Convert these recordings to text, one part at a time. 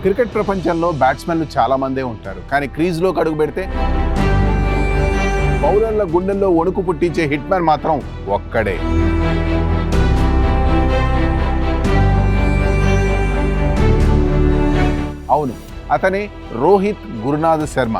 Cricket ప్రపంచంలో బ్యాట్స్మెన్లు చాలా మందే ఉంటారు, కానీ క్రీజ్లోకి అడుగు పెడితే బౌలర్ల గుండెల్లో వణుకు పుట్టించే హిట్ మ్యాన్ మాత్రం ఒక్కడే. అవును, అతనే రోహిత్ గురునాథ్ శర్మ.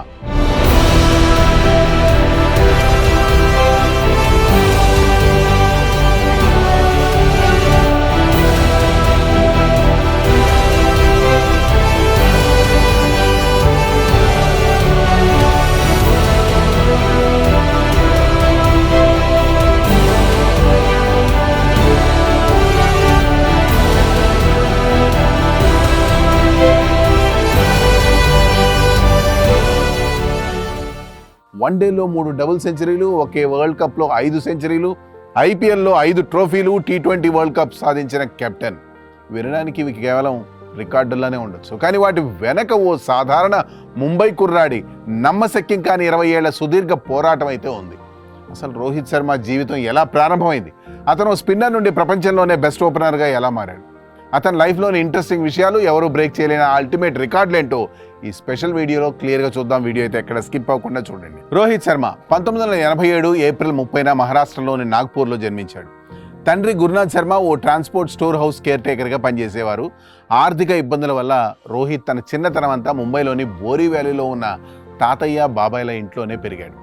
వన్డేలో 3 డబుల్ సెంచరీలు, ఒకే వరల్డ్ కప్లో 5 సెంచరీలు, ఐపీఎల్లో 5 ట్రోఫీలు, T20 వరల్డ్ కప్ సాధించిన కెప్టెన్. వినడానికి ఇవి కేవలం రికార్డుల్లోనే ఉండొచ్చు, కానీ వాటి వెనక ఓ సాధారణ ముంబై కుర్రాడి నమ్మశక్యం కాని 20 ఏళ్ల సుదీర్ఘ పోరాటం అయితే ఉంది. అసలు రోహిత్ శర్మ జీవితం ఎలా ప్రారంభమైంది, అతను స్పిన్నర్ నుండి ప్రపంచంలోనే బెస్ట్ ఓపెనర్గా ఎలా మారాడు, అతని లైఫ్లోని ఇంట్రెస్టింగ్ విషయాలు, ఎవరు బ్రేక్ చేయలేని అల్టిమేట్ రికార్డులు ఏంటో ఈ స్పెషల్ వీడియోలో క్లియర్గా చూద్దాం. వీడియో అయితే ఎక్కడ స్కిప్ అవ్వకుండా చూడండి. రోహిత్ శర్మ 1987 ఏప్రిల్ 30న మహారాష్ట్రలోని నాగ్పూర్లో జన్మించాడు. తండ్రి గురునాథ్ శర్మ ఓ ట్రాన్స్పోర్ట్ స్టోర్ హౌస్ కేర్ టేకర్గా పనిచేసేవారు. ఆర్థిక ఇబ్బందుల వల్ల రోహిత్ తన చిన్నతనం అంతా ముంబైలోని బోరీ వ్యాలీలో ఉన్న తాతయ్య బాబాయ్ల ఇంట్లోనే పెరిగాడు.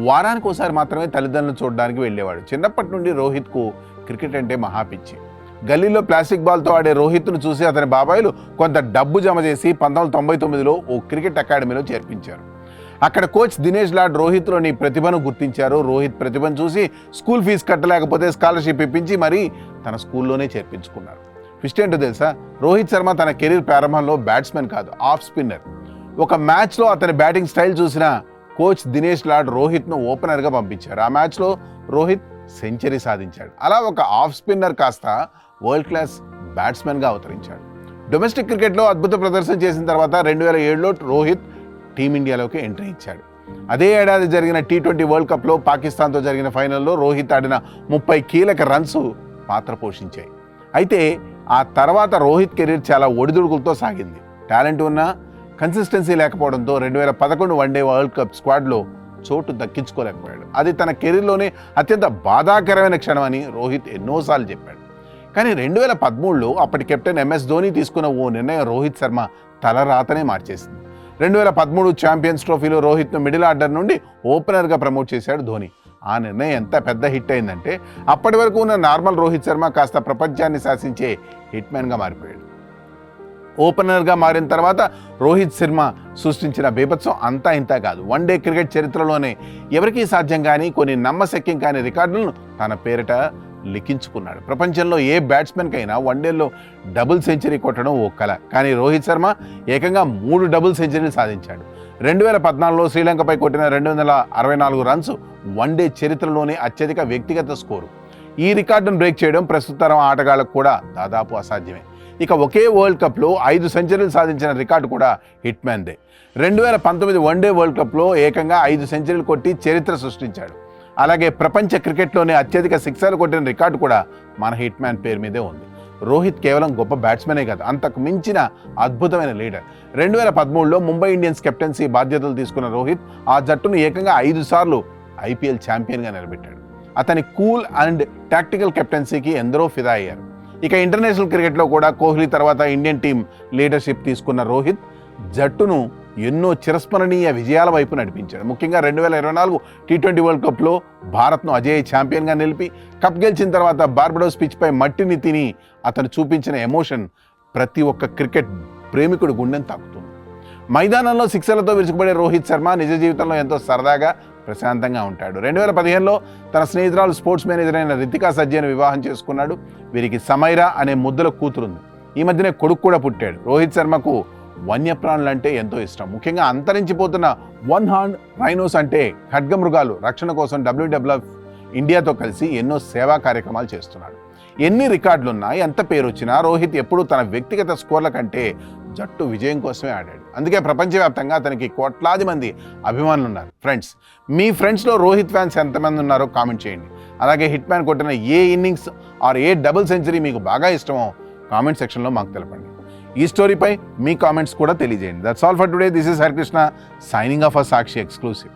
వారానికి ఒకసారి మాత్రమే తల్లిదండ్రులను చూడడానికి వెళ్ళేవాడు. చిన్నప్పటి నుండి రోహిత్కు క్రికెట్ అంటే మహాపిచ్చి. గల్లీలో ప్లాస్టిక్ బాల్తో ఆడే రోహిత్ను చూసి అతని బాబాయిలు కొంత డబ్బు జమ చేసి 1999లో ఓ క్రికెట్ అకాడమీలో చేర్పించారు. అక్కడ కోచ్ దినేష్ లాడ్ రోహిత్లోని ప్రతిభను గుర్తించారు. రోహిత్ ప్రతిభను చూసి స్కూల్ ఫీజు కట్టలేకపోతే స్కాలర్షిప్ ఇప్పించి మరీ తన స్కూల్లోనే చేర్పించుకున్నారు. ట్విస్ట్ ఏంటో తెలుసా, రోహిత్ శర్మ తన కెరీర్ ప్రారంభంలో బ్యాట్స్మెన్ కాదు, ఆఫ్ స్పిన్నర్. ఒక మ్యాచ్లో అతని బ్యాటింగ్ స్టైల్ చూసిన కోచ్ దినేష్ లాడ్ రోహిత్ను ఓపెనర్గా పంపించారు. ఆ మ్యాచ్లో రోహిత్ సెంచరీ సాధించాడు. అలా ఒక ఆఫ్ స్పిన్నర్ కాస్త వరల్డ్ క్లాస్ బ్యాట్స్మెన్గా అవతరించాడు. డొమెస్టిక్ క్రికెట్లో అద్భుత ప్రదర్శన చేసిన తర్వాత 2007లో రోహిత్ టీమిండియాలోకి ఎంట్రీ ఇచ్చాడు. అదే ఏడాది జరిగిన T20 వరల్డ్ కప్లో పాకిస్తాన్తో జరిగిన ఫైనల్లో రోహిత్ ఆడిన 30 కీలక రన్స్ పాత్ర పోషించాయి. అయితే ఆ తర్వాత రోహిత్ కెరీర్ చాలా ఒడిదుడుకులతో సాగింది. టాలెంట్ ఉన్నా కన్సిస్టెన్సీ లేకపోవడంతో 2011 వన్డే వరల్డ్ కప్ స్క్వాడ్లో చోటు దక్కించుకోలేకపోయాడు. అది తన కెరీర్లోనే అత్యంత బాధాకరమైన క్షణమని రోహిత్ ఎన్నోసార్లు చెప్పాడు. కానీ 2013లో అప్పటి కెప్టెన్ MS ధోని తీసుకున్న ఓ నిర్ణయం రోహిత్ శర్మ తలరాతనే మార్చేసింది. 2013 ఛాంపియన్స్ ట్రోఫీలో రోహిత్ను మిడిల్ ఆర్డర్ నుండి ఓపెనర్గా ప్రమోట్ చేశాడు ధోని. ఆ నిర్ణయం ఎంత పెద్ద హిట్ అయిందంటే అప్పటి వరకు ఉన్న నార్మల్ రోహిత్ శర్మ కాస్త ప్రపంచాన్ని శాసించే హిట్ మ్యాన్గా మారిపోయాడు. ఓపెనర్గా మారిన తర్వాత రోహిత్ శర్మ సృష్టించిన బీభత్సం అంతా ఇంతా కాదు. వన్డే క్రికెట్ చరిత్రలోనే ఎవరికీ సాధ్యం కాని కొన్ని నమ్మశక్యం కాని రికార్డులను తన పేరిట లిఖించుకున్నాడు. ప్రపంచంలో ఏ బ్యాట్స్మెన్కైనా వన్డేల్లో డబుల్ సెంచరీ కొట్టడం ఓ కల, కానీ రోహిత్ శర్మ ఏకంగా 3 డబుల్ సెంచరీలు సాధించాడు. 2014లో శ్రీలంకపై కొట్టిన 264 రన్స్ వన్డే చరిత్రలోనే అత్యధిక వ్యక్తిగత స్కోరు. ఈ రికార్డును బ్రేక్ చేయడం ప్రస్తుత తరం ఆటగాళ్లకు కూడా దాదాపు అసాధ్యమే. ఇక ఒకే వరల్డ్ కప్లో 5 సెంచరీలు సాధించిన రికార్డు కూడా హిట్ మ్యాన్దే. 2019 వన్డే వరల్డ్ కప్లో ఏకంగా 5 సెంచరీలు కొట్టి చరిత్ర సృష్టించాడు. అలాగే ప్రపంచ క్రికెట్లోనే అత్యధిక సిక్సర్లు కొట్టిన రికార్డు కూడా మన హిట్ మ్యాన్ పేరు మీదే ఉంది. రోహిత్ కేవలం గొప్ప బ్యాట్స్మెనే కాదు, అంతకు మించిన అద్భుతమైన లీడర్. 2013లో ముంబై ఇండియన్స్ కెప్టెన్సీ బాధ్యతలు తీసుకున్న రోహిత్ ఆ జట్టును ఏకంగా 5 సార్లు IPL ఛాంపియన్గా నిలబెట్టాడు. అతని కూల్ అండ్ టాక్టికల్ కెప్టెన్సీకి ఎందరో ఫిదా అయ్యారు. ఇక ఇంటర్నేషనల్ క్రికెట్లో కూడా కోహ్లీ తర్వాత ఇండియన్ టీం లీడర్షిప్ తీసుకున్న రోహిత్ జట్టును ఎన్నో చిరస్మరణీయ విజయాల వైపు నడిపించాడు. ముఖ్యంగా 2024 T20 వరల్డ్ కప్లో భారత్ను అజేయ ఛాంపియన్గా నిలిపి కప్ గెలిచిన తర్వాత బార్బడోస్ పిచ్పై మట్టిని తిని అతను చూపించిన ఎమోషన్ ప్రతి ఒక్క క్రికెట్ ప్రేమికుడు గుండెను తాకుతుంది. మైదానంలో సిక్సర్లతో విరుచుకుపడే రోహిత్ శర్మ నిజ జీవితంలో ఎంతో సరదాగా ప్రశాంతంగా ఉంటాడు. 2015లో తన స్నేహితురాలు స్పోర్ట్స్ మేనేజర్ అయిన రితికా సజ్జను వివాహం చేసుకున్నాడు. వీరికి సమైరా అనే ముద్దుల కూతురుంది. ఈ మధ్యనే కొడుకు కూడా పుట్టాడు. రోహిత్ శర్మకు వన్యప్రాణులు అంటే ఎంతో ఇష్టం. ముఖ్యంగా అంతరించిపోతున్న 1 హార్న్ రైనోస్ అంటే ఖడ్గమృగాలు రక్షణ కోసం WWF ఇండియాతో కలిసి ఎన్నో సేవా కార్యక్రమాలు చేస్తున్నాడు. ఎన్ని రికార్డులున్నా ఎంత పేరు వచ్చినా రోహిత్ ఎప్పుడూ తన వ్యక్తిగత స్కోర్ల కంటే జట్టు విజయం కోసమే ఆడాడు. అందుకే ప్రపంచవ్యాప్తంగా అతనికి కోట్లాది మంది అభిమానులు ఉన్నారు. ఫ్రెండ్స్, మీ ఫ్రెండ్స్లో రోహిత్ ఫ్యాన్స్ ఎంతమంది ఉన్నారో కామెంట్ చేయండి. అలాగే హిట్ మ్యాన్ కొట్టిన ఏ ఇన్నింగ్స్ ఆర్ ఏ డబుల్ సెంచరీ మీకు బాగా ఇష్టమో కామెంట్ సెక్షన్లో మాకు తెలపండి. ఈ స్టోరీపై మీ కామెంట్స్ కూడా తెలియజేయండి. That's all for today. This is Harikrishna signing of a Sakshi exclusive.